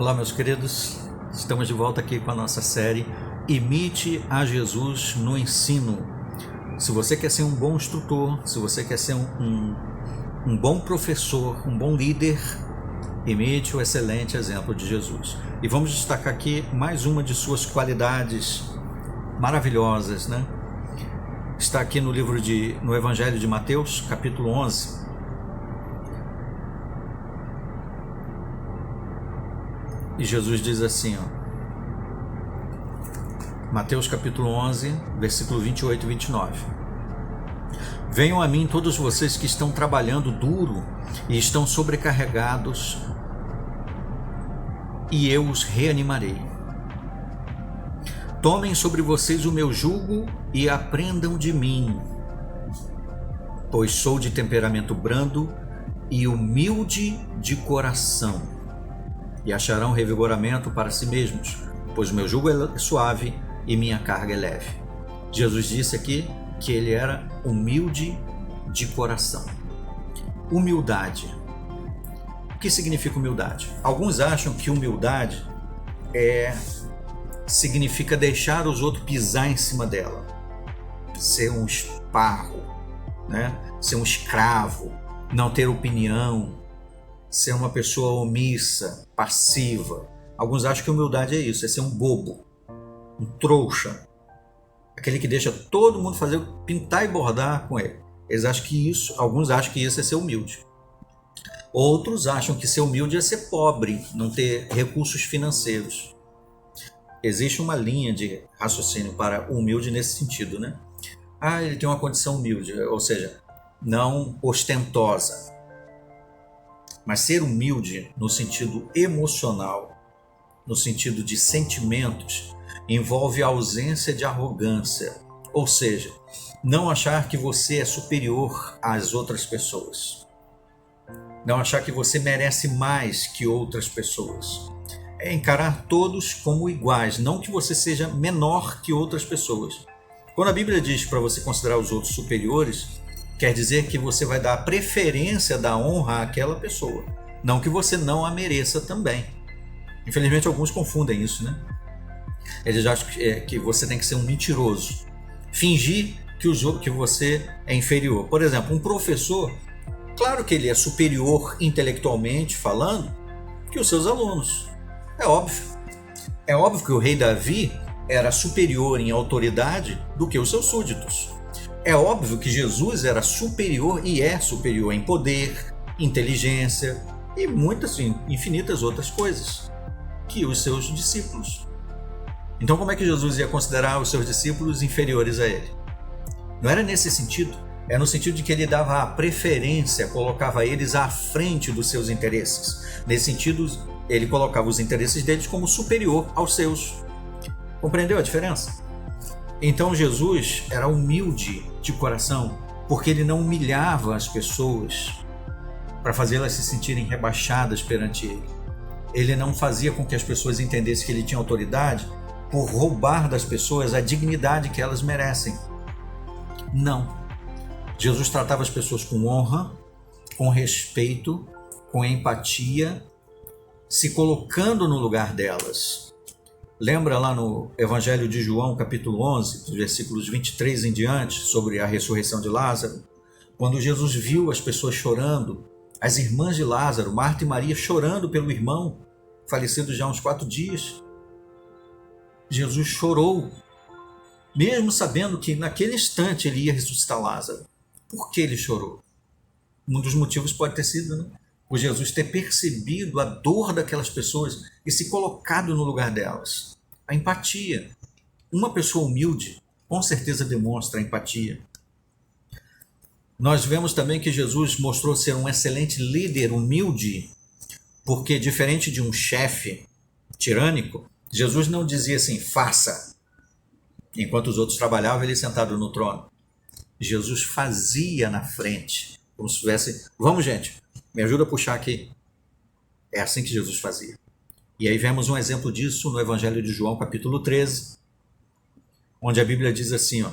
Olá, meus queridos, estamos de volta aqui com a nossa série Imite a Jesus no Ensino. Se você quer ser um bom instrutor, se você quer ser um bom professor, um bom líder, imite o excelente exemplo de Jesus. E vamos destacar aqui mais uma de suas qualidades maravilhosas, né? Está aqui no no Evangelho de Mateus, capítulo 11. E Jesus diz assim, Mateus capítulo 11, versículo 28 e 29. Venham a mim todos vocês que estão trabalhando duro e estão sobrecarregados, e eu os reanimarei. Tomem sobre vocês o meu jugo e aprendam de mim, pois sou de temperamento brando e humilde de coração, e acharão revigoramento para si mesmos, pois meu jugo é suave e minha carga é leve. Jesus disse aqui que ele era humilde de coração. Humildade. O que significa humildade? Alguns acham que humildade significa deixar os outros pisar em cima dela, ser um esparro, né? Ser um escravo, não ter opinião, ser uma pessoa omissa, passiva. Alguns acham que humildade é isso, é ser um bobo, um trouxa, aquele que deixa todo mundo fazer, pintar e bordar com ele. Alguns acham que isso é ser humilde. Outros acham que ser humilde é ser pobre, não ter recursos financeiros. Existe uma linha de raciocínio para o humilde nesse sentido, né? Ele tem uma condição humilde, ou seja, não ostentosa. Mas ser humilde no sentido emocional, no sentido de sentimentos, envolve a ausência de arrogância, ou seja, não achar que você é superior às outras pessoas, não achar que você merece mais que outras pessoas, é encarar todos como iguais, não que você seja menor que outras pessoas. Quando a Bíblia diz para você considerar os outros superiores, quer dizer que você vai dar a preferência da honra àquela pessoa, não que você não a mereça também. Infelizmente alguns confundem isso, né? Eles acham que você tem que ser um mentiroso, fingir que você é inferior. Por exemplo, um professor, claro que ele é superior intelectualmente falando que os seus alunos. É óbvio. É óbvio que o rei Davi era superior em autoridade do que os seus súditos. É óbvio que Jesus era superior e é superior em poder, inteligência e muitas, infinitas outras coisas que os seus discípulos. Então como é que Jesus ia considerar os seus discípulos inferiores a ele? Não era nesse sentido, é no sentido de que ele dava a preferência, colocava eles à frente dos seus interesses. Nesse sentido, ele colocava os interesses deles como superior aos seus. Compreendeu a diferença? Então Jesus era humilde de coração, porque ele não humilhava as pessoas para fazê-las se sentirem rebaixadas perante ele. Ele não fazia com que as pessoas entendessem que ele tinha autoridade por roubar das pessoas a dignidade que elas merecem. Não. Jesus tratava as pessoas com honra, com respeito, com empatia, se colocando no lugar delas. Lembra lá no Evangelho de João, capítulo 11, versículos 23 em diante, sobre a ressurreição de Lázaro? Quando Jesus viu as pessoas chorando, as irmãs de Lázaro, Marta e Maria, chorando pelo irmão, falecido já há uns 4 dias. Jesus chorou, mesmo sabendo que naquele instante ele ia ressuscitar Lázaro. Por que ele chorou? Um dos motivos pode ter sido, né? Por Jesus ter percebido a dor daquelas pessoas e se colocado no lugar delas. A empatia. Uma pessoa humilde, com certeza demonstra empatia. Nós vemos também que Jesus mostrou ser um excelente líder humilde, porque diferente de um chefe tirânico, Jesus não dizia assim, faça, enquanto os outros trabalhavam, ele sentado no trono. Jesus fazia na frente, como se tivesse, vamos gente, me ajuda a puxar aqui. É assim que Jesus fazia. E aí vemos um exemplo disso no Evangelho de João, capítulo 13, onde a Bíblia diz assim,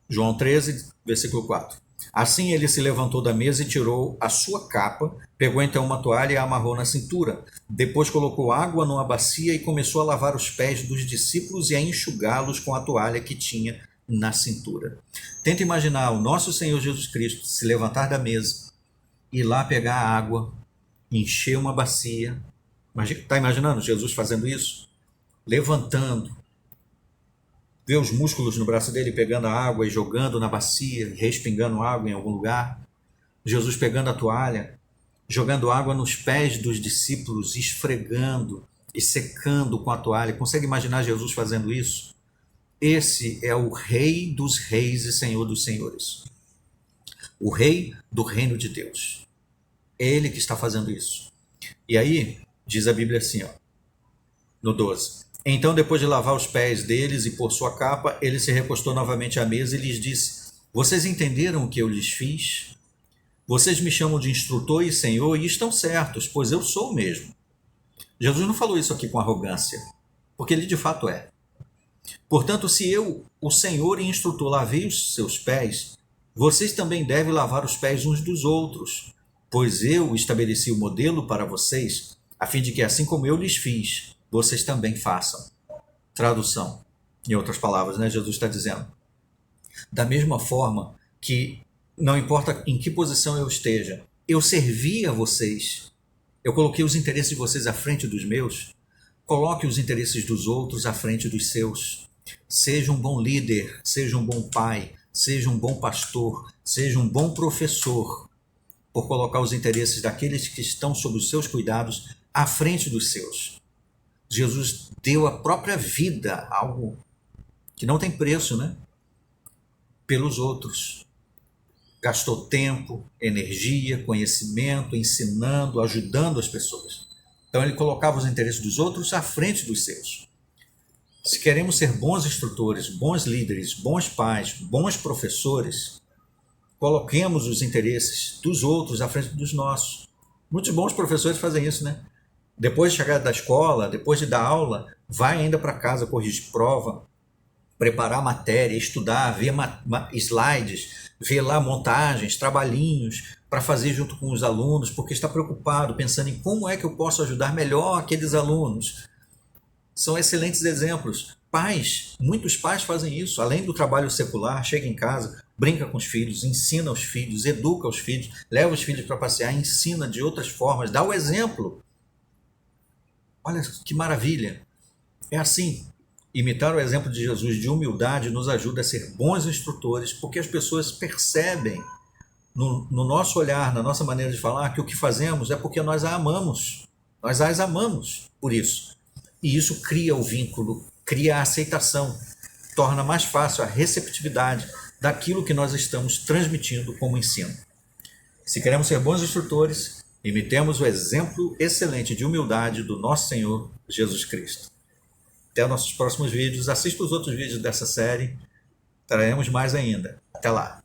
João 13, versículo 4. Assim ele se levantou da mesa e tirou a sua capa, pegou então uma toalha e a amarrou na cintura. Depois colocou água numa bacia e começou a lavar os pés dos discípulos e a enxugá-los com a toalha que tinha na cintura. Tenta imaginar o nosso Senhor Jesus Cristo se levantar da mesa, ir lá pegar a água, encher uma bacia. Está imaginando Jesus fazendo isso? Levantando, ver os músculos no braço dele pegando a água e jogando na bacia, respingando água em algum lugar. Jesus pegando a toalha, jogando água nos pés dos discípulos, esfregando e secando com a toalha. Consegue imaginar Jesus fazendo isso? Esse é o Rei dos Reis e Senhor dos Senhores. O Rei do Reino de Deus. É Ele que está fazendo isso. E aí, diz a Bíblia assim, ó, no 12. Então, depois de lavar os pés deles e pôr sua capa, ele se recostou novamente à mesa e lhes disse: Vocês entenderam o que eu lhes fiz? Vocês me chamam de instrutor e senhor e estão certos, pois eu sou o mesmo. Jesus não falou isso aqui com arrogância, porque ele de fato é. Portanto, se eu, o Senhor e instrutor, lavei os seus pés, vocês também devem lavar os pés uns dos outros, pois eu estabeleci o modelo para vocês, a fim de que, assim como eu lhes fiz, vocês também façam. Tradução. Em outras palavras, né? Jesus está dizendo. Da mesma forma que, não importa em que posição eu esteja, eu servi a vocês, eu coloquei os interesses de vocês à frente dos meus, coloque os interesses dos outros à frente dos seus. Seja um bom líder, seja um bom pai, seja um bom pastor, seja um bom professor, por colocar os interesses daqueles que estão sob os seus cuidados à frente dos seus. Jesus deu a própria vida, algo que não tem preço, né? Pelos outros. Gastou tempo, energia, conhecimento, ensinando, ajudando as pessoas. Então ele colocava os interesses dos outros à frente dos seus. Se queremos ser bons instrutores, bons líderes, bons pais, bons professores, coloquemos os interesses dos outros à frente dos nossos. Muitos bons professores fazem isso, né? Depois de chegar da escola, depois de dar aula, vai ainda para casa corrigir prova, preparar matéria, estudar, ver slides, ver lá montagens, trabalhinhos para fazer junto com os alunos, porque está preocupado, pensando em como é que eu posso ajudar melhor aqueles alunos. São excelentes exemplos. Pais, muitos pais fazem isso, além do trabalho secular, chega em casa, brinca com os filhos, ensina os filhos, educa os filhos, leva os filhos para passear, ensina de outras formas, dá o exemplo. Olha que maravilha! É assim, imitar o exemplo de Jesus de humildade nos ajuda a ser bons instrutores, porque as pessoas percebem no nosso olhar, na nossa maneira de falar, que o que fazemos é porque nós a amamos. Nós as amamos por isso. E isso cria o vínculo, cria a aceitação, torna mais fácil a receptividade daquilo que nós estamos transmitindo como ensino. Se queremos ser bons instrutores, imitemos o exemplo excelente de humildade do nosso Senhor Jesus Cristo. Até nossos próximos vídeos. Assista os outros vídeos dessa série. Traremos mais ainda. Até lá.